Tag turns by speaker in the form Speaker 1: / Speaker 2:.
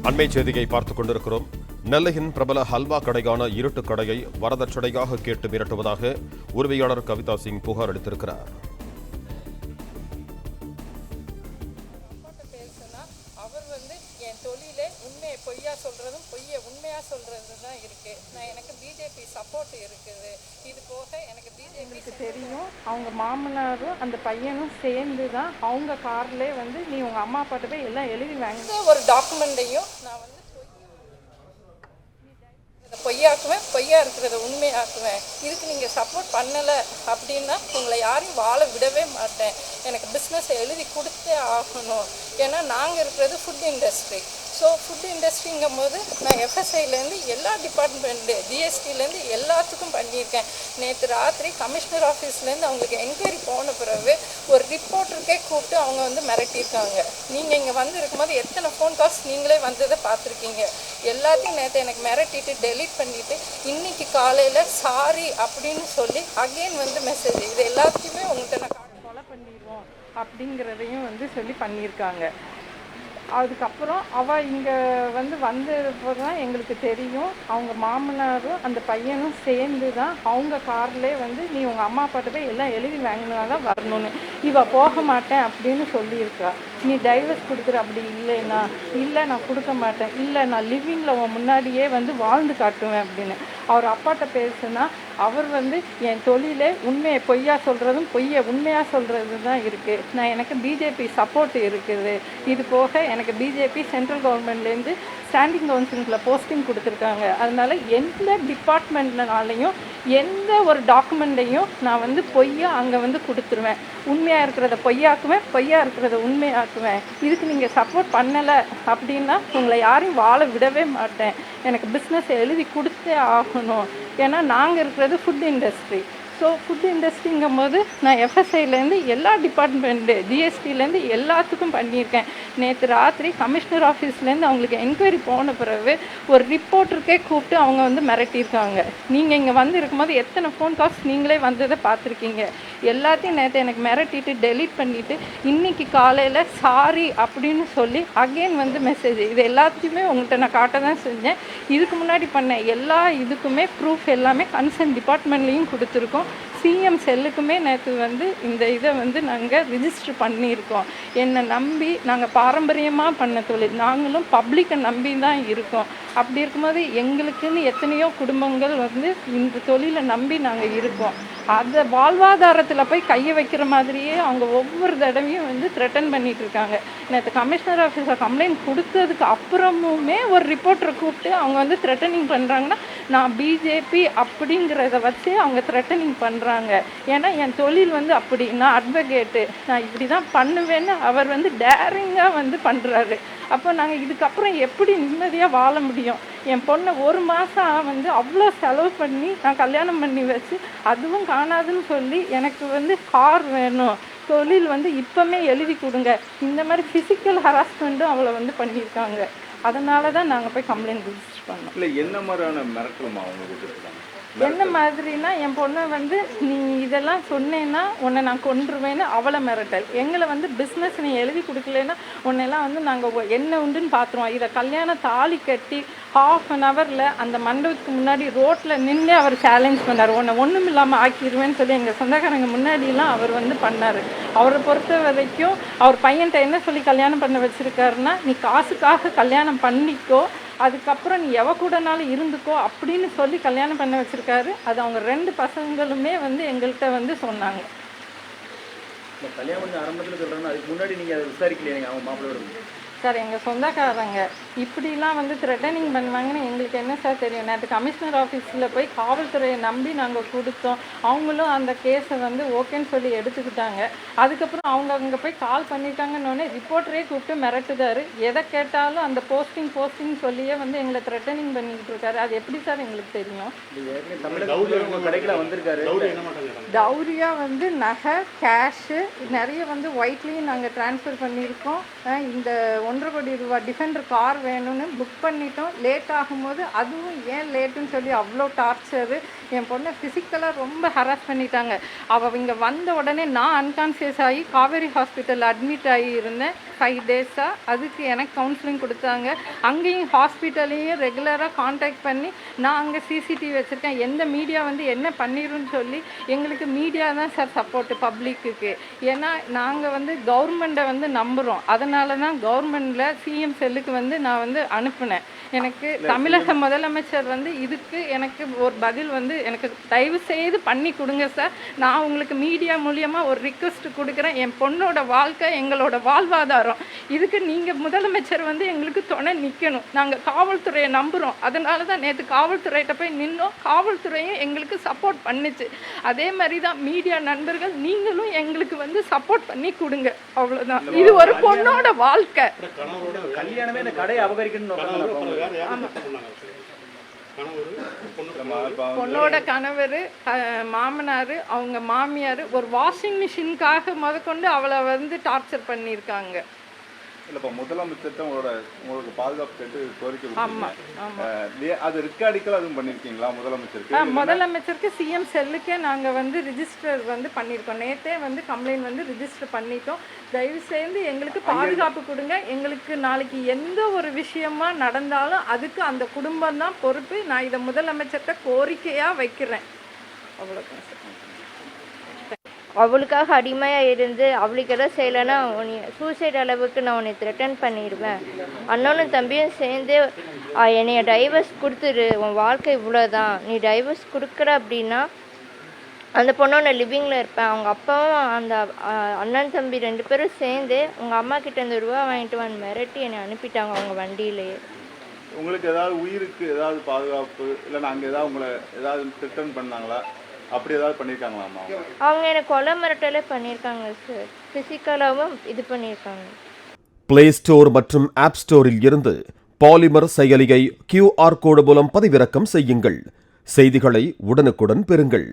Speaker 1: அண்மை செய்தியை பார்த்துக் கொண்டிருக்கிறோம். நெல்லையின் பிரபல ஹல்வா கடையான இருட்டு கடையை வரதட்சணையாக கேட்டு மிரட்டுவதாக உரிமையாளர் கவிதா சிங் புகார் அளித்திருக்கிறார்.
Speaker 2: பொய்யா சொல்றதும் உண்மையா சொல்றதும் தான் இருக்கு. எனக்கு பிஜேபி சப்போர்ட் இருக்குது. இது போக எனக்கு பிஜேபி தெரியும். அவங்க மாமனாரும் அந்த பையனும் சேர்ந்து தான் அவங்க கார்லேயே வந்து நீ உங்க அம்மா அப்பாட்ட போய் எல்லாம் எழுதி வாங்க ஒரு டாக்குமெண்ட்டையும் நான் வந்து பொய்யாக்குவேன், பொய்யா இருக்கிறத உண்மையாக்குவேன். இதுக்கு நீங்கள் சப்போர்ட் பண்ணலை அப்படின்னா உங்களை யாரையும் வாழ விடவே மாட்டேன். எனக்கு பிஸ்னஸை எழுதி கொடுத்தே ஆகணும். ஏன்னா நாங்கள் இருக்கிறது ஃபுட் இண்டஸ்ட்ரி. ஸோ ஃபுட் இண்டஸ்ட்ரிங்கும் போது நான் எஃப்எஸ்ஐலேருந்து எல்லா டிபார்ட்மெண்ட்டு ஜிஎஸ்டிலேருந்து எல்லாத்துக்கும் பண்ணியிருக்கேன். நேற்று ராத்திரி கமிஷனர் ஆஃபீஸ்லேருந்து அவங்களுக்கு என்கொயரி போன பிறகு ஒரு ரிப்போர்ட்டருக்கே கூப்பிட்டு அவங்க வந்து மிரட்டியிருக்காங்க. நீங்கள் இங்கே வந்து இருக்கும்போது எத்தனை ஃபோன் கால்ஸ் நீங்களே வந்ததை பார்த்துருக்கீங்க. எல்லாத்தையும் நேற்று எனக்கு மிரட்டிட்டு டெலீட் பண்ணிவிட்டு இன்றைக்கி காலையில் சாரி அப்படின்னு சொல்லி அகெயின் வந்து மெசேஜ் இது எல்லாத்தையுமே உங்கள்கிட்ட நான் கொலை பண்ணிடுவோம் அப்படிங்கிறதையும் வந்து சொல்லி பண்ணியிருக்காங்க. அதுக்கப்புறம் அவள் இங்கே வந்தப்போ தான் எங்களுக்கு தெரியும் அவங்க மாமனாரும் அந்த பையனும் சேர்ந்து தான் அவங்க கார்லேயே வந்து நீ உங்கள் அம்மா அப்பாட்ட போய் எல்லாம் எழுதி வாங்கினா தான் வரணும்னு. இவள் போக மாட்டேன் அப்படின்னு சொல்லியிருக்கா. நீ டைவர்ஸ் கொடுக்குற அப்படி இல்லைன்னா இல்லை நான் கொடுக்க மாட்டேன், இல்லை நான் லிவிங்கில் உன் முன்னாடியே வந்து வாழ்ந்து காட்டுவேன் அப்படின்னு. அவர் அப்பாட்ட பேசுனா அவர் வந்து என் தொழிலே உண்மையை பொய்யா சொல்கிறதும் உண்மையாக சொல்கிறது தான் இருக்குது. எனக்கு பிஜேபி சப்போர்ட் இருக்குது. இது போக எனக்கு பிஜேபி சென்ட்ரல் கவர்மெண்ட்லேருந்து ஸ்டாண்டிங் கவுன்சிலில் போஸ்டிங் கொடுத்துருக்காங்க. அதனால் எந்த டிபார்ட்மெண்ட்னாலையும் எந்த ஒரு டாக்குமெண்ட்டையும் நான் வந்து பொய்யா அங்கே வந்து கொடுத்துருவேன். உண்மையாக இருக்கிறத பொய்யாக்குவேன், பொய்யா இருக்கிறத உண்மையாக்குவேன். இதுக்கு நீங்கள் சப்போர்ட் பண்ணலை அப்படின்னா உங்களை யாரையும் வாழ விடவே மாட்டேன். எனக்கு பிஸ்னஸை எழுதி கொடுத்தே ஆகணும். ஏன்னா நாங்கள் இருக்கிறது ஃபுட் இண்டஸ்ட்ரி. ஸோ ஃபுட் இண்டஸ்ட்ரிங்கும் போது நான் எஃப்எஸ்ஐலேருந்து எல்லா டிபார்ட்மெண்ட்டு ஜிஎஸ்டிலேருந்து எல்லாத்துக்கும் பண்ணியிருக்கேன். நேற்று ராத்திரி கமிஷனர் ஆஃபீஸ்லேருந்து அவங்களுக்கு என்கொயரி போன பிறகு ஒரு ரிப்போர்ட்டருக்கே கூப்பிட்டு அவங்க வந்து மிரட்டியிருக்காங்க. நீங்கள் இங்கே வந்து இருக்கும்போது எத்தனை ஃபோன் கால்ஸ் நீங்களே வந்ததை பார்த்துருக்கீங்க. எல்லாத்தையும் நேற்று எனக்கு மிரட்டிட்டு டெலீட் பண்ணிவிட்டு இன்றைக்கி காலையில் சாரி அப்படின்னு சொல்லி அகெயின் வந்து மெசேஜ் இது எல்லாத்தையுமே உங்கள்கிட்ட நான் காட்ட தான் செஞ்சேன். இதுக்கு முன்னாடி பண்ண எல்லா இதுக்குமே ப்ரூஃப் எல்லாமே கன்சர்ன் டிபார்ட்மெண்ட்லேயும் கொடுத்துருக்கோம். சிஎம் செல்லுக்குமே நேற்று வந்து இந்த இதை வந்து நாங்கள் ரிஜிஸ்டர் பண்ணியிருக்கோம். என்னை நம்பி நாங்கள் பாரம்பரியமாக பண்ண தொழில், நாங்களும் பப்ளிக்கை நம்பி தான் இருக்கோம். அப்படி இருக்கும்போது எங்களுக்குன்னு எத்தனையோ குடும்பங்கள் வந்து இந்த தொழிலை நம்பி நாங்கள் இருக்கோம். அதை வாழ்வாதாரத்தில் போய் கையை வைக்கிற மாதிரியே அவங்க ஒவ்வொரு தடவையும் வந்து த்ரெட்டன் பண்ணிகிட்டு இருக்காங்க. நேற்று கமிஷனர் ஆஃபீஸில் கம்ப்ளைண்ட் கொடுத்ததுக்கு அப்புறமுமே ஒரு ரிப்போர்ட்டரை கூப்பிட்டு அவங்க வந்து த்ரெட்டனிங் பண்ணுறாங்கன்னா நான் பிஜேபி அப்படிங்கிறத வச்சு அவங்க த்ரெட்டனிங் பண்ணுறாங்க. ஏன்னா என் தொழில் வந்து அப்படி, நான் அட்வொகேட்டு, நான் இப்படி தான் பண்ணுவேன்னு அவர் வந்து டேரிங்காக வந்து பண்ணுறாரு. அப்போ நாங்கள் இதுக்கப்புறம் எப்படி நிம்மதியாக வாழ முடியும்? என் பொண்ணை 1 மாதம் வந்து அவ்வளோ செலவு பண்ணி நான் கல்யாணம் பண்ணி வச்சு அதுவும் காணாதுன்னு சொல்லி எனக்கு வந்து கார் வேணும், தொழில் வந்து இப்போமே எழுதி கொடுங்க, இந்த மாதிரி ஃபிசிக்கல் ஹராஸ்மெண்ட்டும் அவளை வந்து பண்ணியிருக்காங்க. அதனால தான் நாங்கள் போய் கம்ப்ளைண்ட் ரிஜிஸ்டர் பண்ணோம்.
Speaker 3: இல்லை என்ன மாதிரியான மிரட்டலுமா அவங்க கொடுத்துருக்காங்க?
Speaker 2: என்ன மாதிரினா என் பொண்ணை வந்து நீ இதெல்லாம் சொன்னேன்னா உன்னை நான் கொன்றுவேன்னு அவளை மிரட்டல். எங்களை வந்து பிஸ்னஸ் நீ எழுதி கொடுக்கலன்னா உன்னெல்லாம் வந்து நாங்கள் என்ன உண்டுன்னு பார்த்துருவோம். இதை கல்யாணம் தாலி கட்டி ½ அந்த மண்டபத்துக்கு முன்னாடி ரோட்டில் நின்று அவர் சேலஞ்ச் பண்ணார். உன்னை ஒன்றும் இல்லாமல் ஆக்கிடுவேன்னு சொல்லி எங்கள் சொந்தக்காரங்க முன்னாடிலாம் அவர் வந்து பண்ணார். அவரை பொறுத்த வரைக்கும் அவர் பையன்கிட்ட என்ன சொல்லி கல்யாணம் பண்ண வச்சுருக்காருன்னா நீ காசுக்காக கல்யாணம் பண்ணிக்கோ, அதுக்கப்புறம் நீ எவ கூடனாலும் இருந்துக்கோ அப்படின்னு சொல்லி கல்யாணம் பண்ண வச்சுருக்காரு. அது அவங்க 2 பசங்களுமே வந்து எங்கள்கிட்ட வந்து சொன்னாங்க.
Speaker 3: கல்யாணம் பண்ணி ஆரம்பத்தில் சொல்கிறாங்க, அதுக்கு முன்னாடி நீங்கள் அதை விசாரிக்கலையே அவங்க மாப்பிள்ளோட?
Speaker 2: சார் எங்கள் சொந்தக்காரங்க இப்படிலாம் வந்து த்ரெட்டனிங் பண்ணுவாங்கன்னு எங்களுக்கு என்ன சார் தெரியும்? நேற்று கமிஷனர் ஆஃபீஸில் போய் காவல்துறையை நம்பி நாங்கள் கொடுத்தோம். அவங்களும் அந்த கேஸை வந்து ஓகேன்னு சொல்லி எடுத்துக்கிட்டாங்க. அதுக்கப்புறம் அவங்க அங்கே போய் கால் பண்ணியிருக்காங்கன்னொடனே ரிப்போர்ட்டரே கூப்பிட்டு மிரட்டுதாரு. எதை கேட்டாலும் அந்த போஸ்டிங் சொல்லியே வந்து எங்களை த்ரெட்டனிங் பண்ணிக்கிட்டு இருக்காரு. அது எப்படி சார் எங்களுக்கு தெரியும்? டௌரியா வந்து நகை, கேஷு நிறைய வந்து ஒயிட்லேயும் நாங்கள் ட்ரான்ஸ்ஃபர் பண்ணியிருக்கோம். இந்த 1.5 கோடி ரூபா டிஃபெண்டர் கார் வேணும்னு புக் பண்ணிட்டோம். லேட் ஆகும்போது அதுவும் ஏன் லேட்டுன்னு சொல்லி அவ்வளோ டார்ச்சரு. என் பொண்ணை ஃபிசிக்கலாக ரொம்ப ஹராஸ் பண்ணிட்டாங்க. அவள் இங்கே வந்த உடனே நான் அன்கான்சியஸ் ஆகி காவேரி ஹாஸ்பிட்டல் அட்மிட் ஆகி இருந்தேன் 5 டேஸாக. அதுக்கு எனக்கு கவுன்சிலிங் கொடுத்தாங்க. அங்கேயும் ஹாஸ்பிட்டலையும் ரெகுலராக காண்டாக்ட் பண்ணி நான் அங்கே சிசிடிவி வச்சுருக்கேன், எந்த மீடியா வந்து என்ன பண்ணிருன்னு சொல்லி. எங்களுக்கு மீடியா தான் சார் சப்போர்ட்டு பப்ளிக்கு. ஏன்னா நாங்கள் வந்து கவர்மெண்ட்டை வந்து நம்புகிறோம். அதனால தான் கவர்மெண்ட்டில் சிஎம் செல்லுக்கு வந்து நான் வந்து அனுப்பினேன். எனக்கு தமிழக முதலமைச்சர் வந்து இதுக்கு எனக்கு ஒரு பதில் வந்து எனக்கு தயவு செய்து பண்ணி கொடுங்க சார். நான் உங்களுக்கு மீடியா மூலியமாக ஒரு ரிக்வெஸ்ட் கொடுக்குறேன். என் பொண்ணோட வாழ்க்கை எங்களோட வாழ்வாதாரம். இதுக்கு நீங்கள் முதலமைச்சர் வந்து எங்களுக்கு துணை நிற்கணும். நாங்கள் காவல்துறையை நம்புகிறோம். அதனால தான் நேற்று காவல்துறையிட்ட போய் நின்னோம். காவல்துறையும் எங்களுக்கு சப்போர்ட் பண்ணுச்சு. அதே மாதிரி தான் மீடியா நண்பர்கள் நீங்களும் எங்களுக்கு வந்து சப்போர்ட் பண்ணி கொடுங்க. அவ்வளோதான். இது ஒரு பொண்ணோட வாழ்க்கை.
Speaker 3: கல்யாணமே இந்த கடையை அபகரிக்கணும்னு
Speaker 2: பொண்ணோட கணவர், மாமனார், அவங்க மாமியார் ஒரு வாஷிங் மிஷினுக்காக முதற்கொண்டு அவளை வந்து டார்ச்சர் பண்ணியிருக்காங்க.
Speaker 4: இல்லப்பா, முதலமைச்சர்கிட்ட உங்களுக்கு பாதுகாப்பு கேட்டு கோரிக்கை
Speaker 2: ஆமாம் ஆமாம்.
Speaker 4: அது ரிக்கார்டிக்கல் அதுவும் பண்ணியிருக்கீங்களா முதலமைச்சருக்கு?
Speaker 2: முதலமைச்சருக்கு சிஎம் செல்லுக்கே நாங்கள் வந்து ரிஜிஸ்டர் வந்து பண்ணியிருக்கோம். நேற்றே வந்து கம்ப்ளைண்ட் வந்து ரிஜிஸ்டர் பண்ணிட்டோம். தயவு செய்து எங்களுக்கு பாதுகாப்பு கொடுங்க. எங்களுக்கு நாளைக்கு எந்த ஒரு விஷயமா நடந்தாலும் அதுக்கு அந்த குடும்பம் தான் பொறுப்பு. நான் இதை முதலமைச்சர்கிட்ட கோரிக்கையாக வைக்கிறேன். அவ்வளோதான் சார்.
Speaker 5: அவளுக்காக அடிமையாக இருந்து அவளுக்கு எதாவது செய்யலைன்னா உன்னை சூசைட் அளவுக்கு நான் உன்னை த்ரெட்டன் பண்ணிடுவேன். அண்ணனும் தம்பியும் சேர்ந்து என்னைய டைவர்ஸ் கொடுத்துரு, உன் வாழ்க்கை இவ்வளோதான், நீ டைவர்ஸ் கொடுக்குற அப்படின்னா அந்த பொண்ணோட லிவிங்கில் இருப்பேன். அவங்க அப்பாவும் அந்த அண்ணன் தம்பி 2 பேரும் சேர்ந்து உங்கள் அம்மா கிட்ட இந்த ரூபா வாங்கிட்டு வந்து மிரட்டி என்னை அனுப்பிட்டாங்க அவங்க வண்டியிலேயே.
Speaker 4: உங்களுக்கு ஏதாவது உயிருக்கு ஏதாவது பாதுகாப்பு இல்லைன்னா அங்கே ஏதாவது உங்களை ஏதாவது ரிட்டர்ன் பண்ணாங்களா? அப்படி ஏதாவது பண்ணியிருக்காங்களாம்மா?
Speaker 5: அவங்க எனக்கு கொலை மிரட்டலே பண்ணியிருக்காங்க சார். ஃபிசிக்கலாகவும் இது பண்ணியிருக்காங்க.
Speaker 1: பிளே ஸ்டோர் மற்றும் ஆப் ஸ்டோரில் இருந்து பாலிமர் செயலியை QR கோடு மூலம் பதிவிறக்கம் செய்யுங்கள். செய்திகளை உடனுக்குடன் பெறுங்கள்.